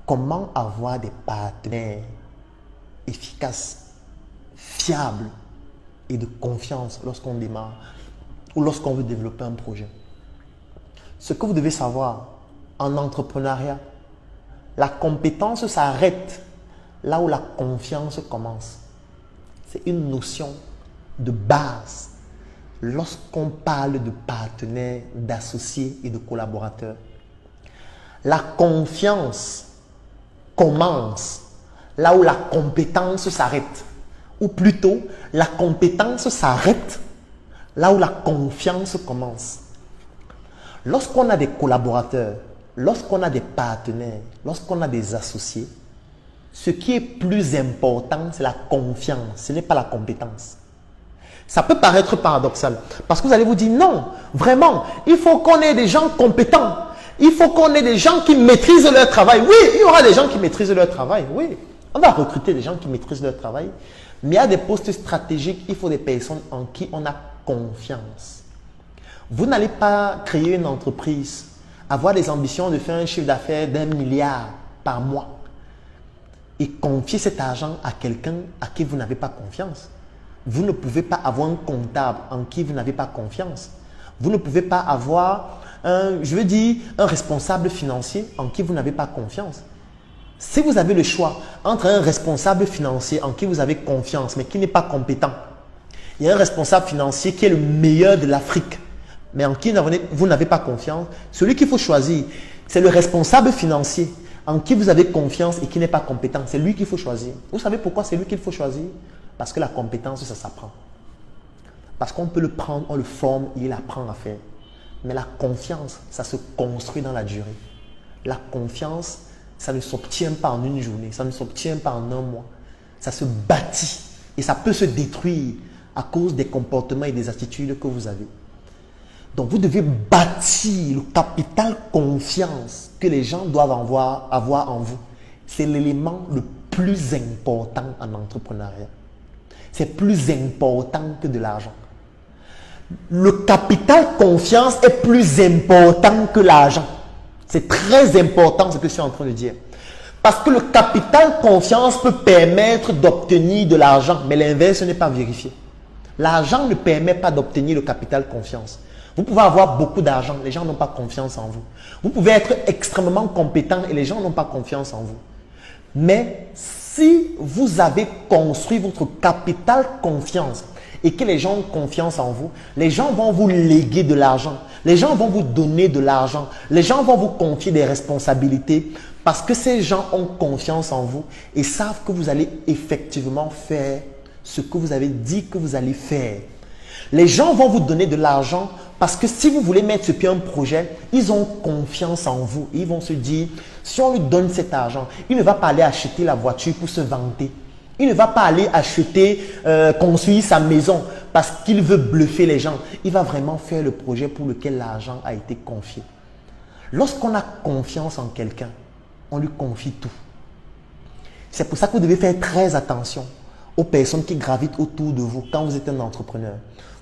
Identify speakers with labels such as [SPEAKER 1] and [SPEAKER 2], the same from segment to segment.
[SPEAKER 1] Comment avoir des partenaires efficaces, fiables et de confiance lorsqu'on démarre ou lorsqu'on veut développer un projet? Ce que vous devez savoir en entrepreneuriat, la compétence s'arrête là où la confiance commence. C'est une notion de base lorsqu'on parle de partenaires, d'associés et de collaborateurs. La confiance commence là où la compétence s'arrête. Ou plutôt, la compétence s'arrête là où la confiance commence. Lorsqu'on a des collaborateurs, lorsqu'on a des partenaires, lorsqu'on a des associés, ce qui est plus important, c'est la confiance, ce n'est pas la compétence. Ça peut paraître paradoxal, parce que vous allez vous dire, non, vraiment, il faut qu'on ait des gens compétents. Il faut qu'on ait des gens qui maîtrisent leur travail. Oui, il y aura des gens qui maîtrisent leur travail, oui. On va recruter des gens qui maîtrisent leur travail. Mais il y a des postes stratégiques, il faut des personnes en qui on a confiance. Vous n'allez pas créer une entreprise, avoir des ambitions de faire un chiffre d'affaires d'1 milliard par mois et confier cet argent à quelqu'un à qui vous n'avez pas confiance. Vous ne pouvez pas avoir un comptable en qui vous n'avez pas confiance. Vous ne pouvez pas avoir un responsable financier en qui vous n'avez pas confiance. Si vous avez le choix entre un responsable financier en qui vous avez confiance mais qui n'est pas compétent et un responsable financier qui est le meilleur de l'Afrique mais en qui vous n'avez pas confiance, celui qu'il faut choisir, c'est le responsable financier en qui vous avez confiance et qui n'est pas compétent. C'est lui qu'il faut choisir. Vous savez pourquoi c'est lui qu'il faut choisir? Parce que la compétence, ça s'apprend. Parce qu'on peut le prendre, on le forme et il apprend à faire. Mais la confiance, ça se construit dans la durée. La confiance, ça ne s'obtient pas en une journée, ça ne s'obtient pas en un mois. Ça se bâtit et ça peut se détruire à cause des comportements et des attitudes que vous avez. Donc, vous devez bâtir le capital confiance que les gens doivent avoir en vous. C'est l'élément le plus important en entrepreneuriat. C'est plus important que de l'argent. Le capital confiance est plus important que l'argent. C'est très important ce que je suis en train de dire. Parce que le capital confiance peut permettre d'obtenir de l'argent, mais l'inverse n'est pas vérifié. L'argent ne permet pas d'obtenir le capital confiance. Vous pouvez avoir beaucoup d'argent, les gens n'ont pas confiance en vous. Vous pouvez être extrêmement compétent et les gens n'ont pas confiance en vous. Mais si vous avez construit votre capital confiance et que les gens ont confiance en vous, les gens vont vous léguer de l'argent. Les gens vont vous donner de l'argent. Les gens vont vous confier des responsabilités parce que ces gens ont confiance en vous et savent que vous allez effectivement faire ce que vous avez dit que vous allez faire. Les gens vont vous donner de l'argent parce que si vous voulez mettre sur pied un projet, ils ont confiance en vous. Ils vont se dire, si on lui donne cet argent, il ne va pas aller acheter la voiture pour se vanter. Il ne va pas aller construire sa maison parce qu'il veut bluffer les gens. Il va vraiment faire le projet pour lequel l'argent a été confié. Lorsqu'on a confiance en quelqu'un, on lui confie tout. C'est pour ça que vous devez faire très attention aux personnes qui gravitent autour de vous quand vous êtes un entrepreneur.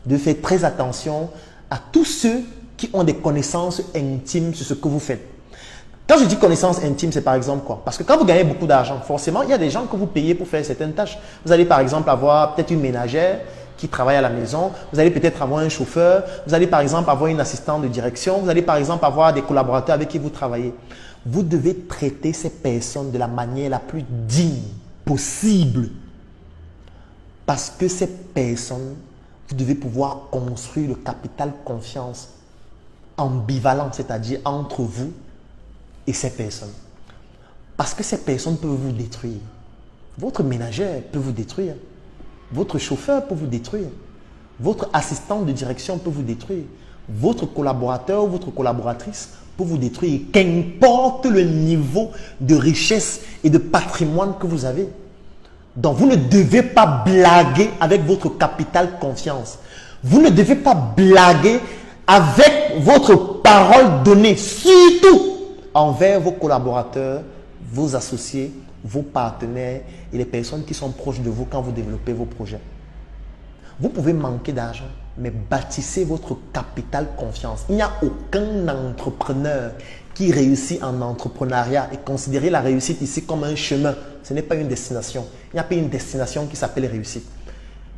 [SPEAKER 1] Vous devez faire très attention à tous ceux qui ont des connaissances intimes sur ce que vous faites. Quand je dis connaissances intimes, c'est par exemple quoi? Parce que quand vous gagnez beaucoup d'argent, forcément, il y a des gens que vous payez pour faire certaines tâches. Vous allez par exemple avoir peut-être une ménagère qui travaille à la maison. Vous allez peut-être avoir un chauffeur. Vous allez par exemple avoir une assistante de direction. Vous allez par exemple avoir des collaborateurs avec qui vous travaillez. Vous devez traiter ces personnes de la manière la plus digne possible. Parce que ces personnes, vous devez pouvoir construire le capital confiance ambivalent, c'est-à-dire entre vous et ces personnes. Parce que ces personnes peuvent vous détruire. Votre ménagère peut vous détruire. Votre chauffeur peut vous détruire. Votre assistante de direction peut vous détruire. Votre collaborateur ou votre collaboratrice peut vous détruire. Qu'importe le niveau de richesse et de patrimoine que vous avez. Donc, vous ne devez pas blaguer avec votre capital confiance. Vous ne devez pas blaguer avec votre parole donnée, surtout envers vos collaborateurs, vos associés, vos partenaires et les personnes qui sont proches de vous quand vous développez vos projets. Vous pouvez manquer d'argent, mais bâtissez votre capital confiance. Il n'y a aucun entrepreneur qui réussit en entrepreneuriat et considérez la réussite ici comme un chemin. Ce n'est pas une destination. Il n'y a pas une destination qui s'appelle réussite.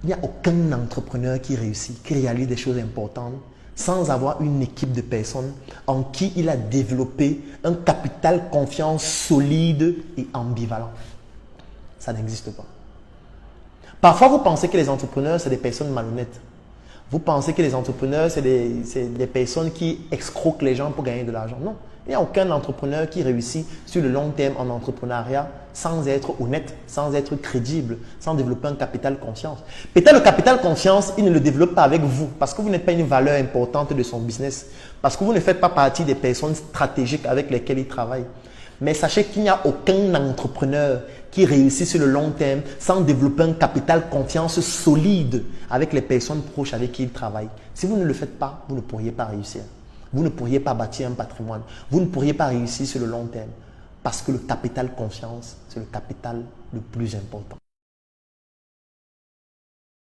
[SPEAKER 1] Il n'y a aucun entrepreneur qui réussit, qui réalise des choses importantes sans avoir une équipe de personnes en qui il a développé un capital confiance solide et ambivalent. Ça n'existe pas. Parfois, vous pensez que les entrepreneurs, c'est des personnes malhonnêtes. Vous pensez que les entrepreneurs, c'est des personnes qui escroquent les gens pour gagner de l'argent. Non. Il n'y a aucun entrepreneur qui réussit sur le long terme en entrepreneuriat sans être honnête, sans être crédible, sans développer un capital confiance. Peut-être le capital confiance, il ne le développe pas avec vous parce que vous n'êtes pas une valeur importante de son business, parce que vous ne faites pas partie des personnes stratégiques avec lesquelles il travaille. Mais sachez qu'il n'y a aucun entrepreneur qui réussit sur le long terme sans développer un capital confiance solide avec les personnes proches avec qui il travaille. Si vous ne le faites pas, vous ne pourriez pas réussir. Vous ne pourriez pas bâtir un patrimoine. Vous ne pourriez pas réussir sur le long terme. Parce que le capital confiance, c'est le capital le plus important.